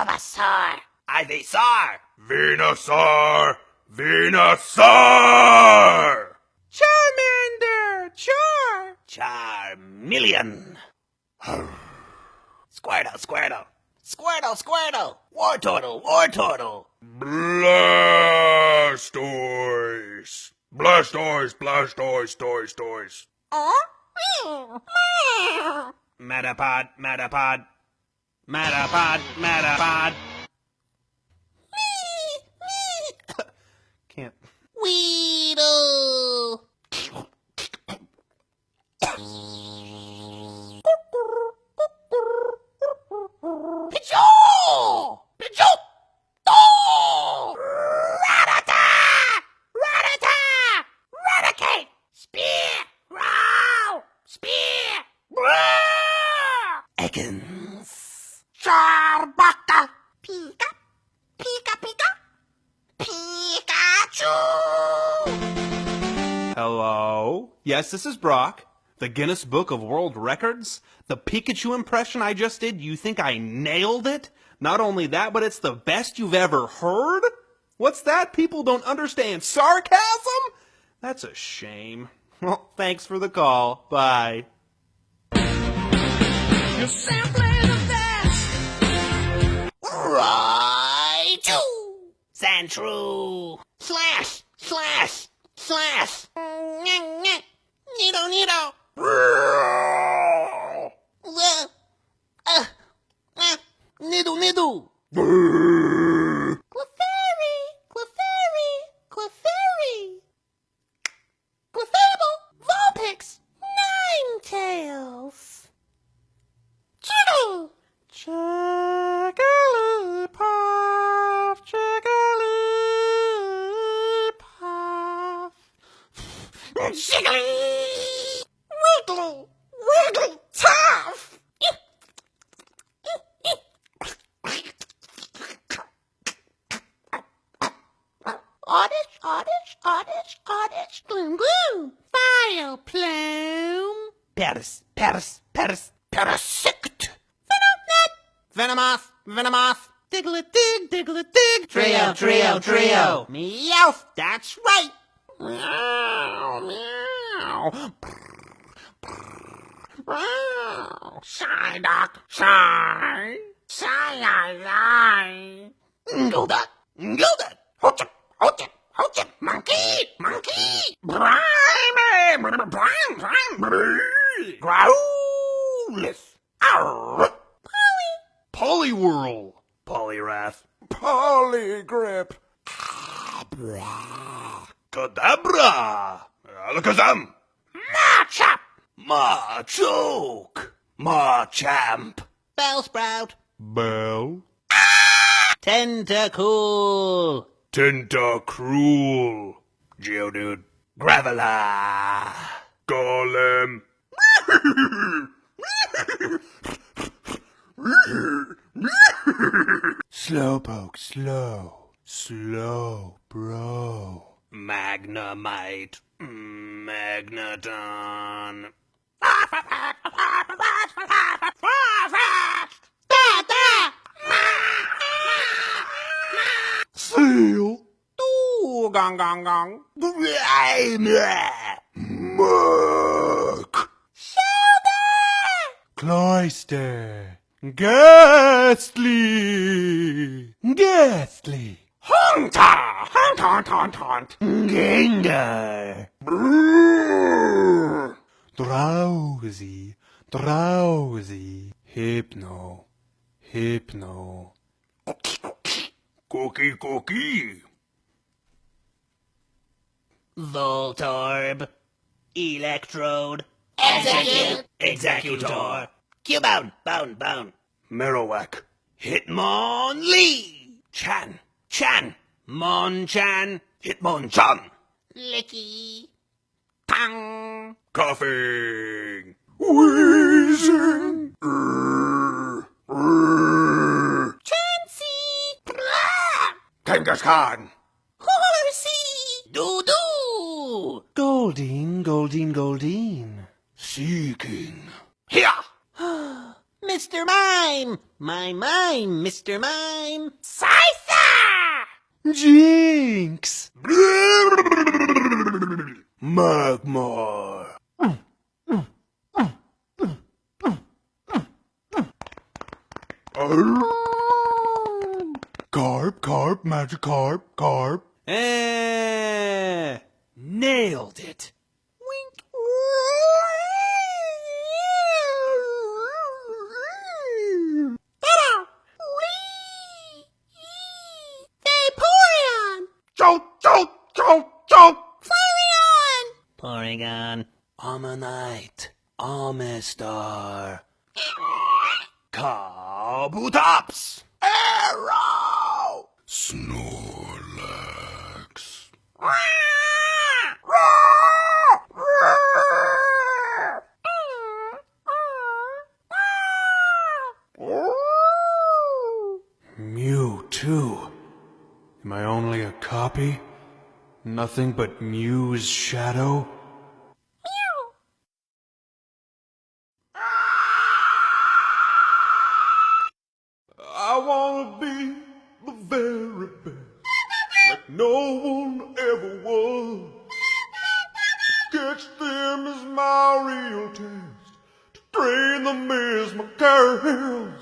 Ivysaur. Ivysaur. Venusaur. Venusaur. Charmander. Char. Charmeleon. Squirtle, Squirtle. Squirtle, Squirtle. Wartortle, Wartortle. Blastoise. Blastoise, Blastoise, toys, toys. Metapod, Metapod. Metapod, Metapod. Can't. Weedle. Pigeon! Pigeon! Oh! Ratata! Ratata! Raticate! Spear! Row! Spear! Ekans. Charbaka! Pika! Pika Pika! Pikachu! Hello? Yes, this is Brock. The Guinness Book of World Records? The Pikachu impression I just did, you think I nailed it? Not only that, but it's the best you've ever heard? What's that? People don't understand sarcasm? That's a shame. Well, thanks for the call. Bye. You're simply the best! Raichu! Sandshrew! Slash! Slash! Slash! Nido, Nido! Nido, Nido! Clefairy! Clefairy! Clefairy! Clefable! Vulpix! Ninetales! Jiggle! Jigglypuff, Jigglypuff. Jiggly! Wiggly! Wiggly tough! Oddish, oddish, oddish, oddish, gloom, gloom! File plume! Paris, Paris, Paris, Parasict. Venomoth, Venomoth! Diglett-dig, Diglett-dig! Trio, trio, trio! Meowth, that's right! Meow, meow! Psyduck, Psy! Psy-I-I! Golduck, Golduck. Hotchip, hotchip, hotchip. Monkey, monkey. Brime, brime, brime. Growlithe. Arr. Poliwhirl. Poliwrath. Poligrip. Kadabra. Alakazam. Machop! Machoke. Machamp. Bellsprout! Bell. Tentacool! Tentacruel. Geodude. Graveler. Golem. Slowpoke, slow. Slow, bro. Magnemite. Magneton. Seal. Ooh, gong, gong, gong. Muck. Cloyster. Ghastly. Ghastly. Hunter. Hunt, hunt, hunt, hunt. Gengar. Brrr. Drowsy. Drowsy. Hypno. Hypno. Cookie, cookie. Voltorb. Electrode. Execute. Executor. Cubone. Bone, bone. Marowak. Hitmonlee. Chan. Chan. Mon-chan. Hitmonchan. Licky. Tang. Coughing. Wheezing. Chansey. Kangaskhan. Horsey. Doo-doo. Goldeen, Goldeen, Goldeen. Seeking. Here. Mr. Mime. My mime, Mr. Mime. name? Scyther! Jinx! Magmar. Carp, Magikarp, carp. Nailed it. Wink. Vaporeon! Choke. Flareon! Porygon. Ammonite. Amistar. Kabutops. Arrow. Snorlax. Mewtwo. Am I only a copy? Nothing but Mew's shadow? I wanna be the very best, like no one ever was. Catch them is my real test, to train them is my carousel.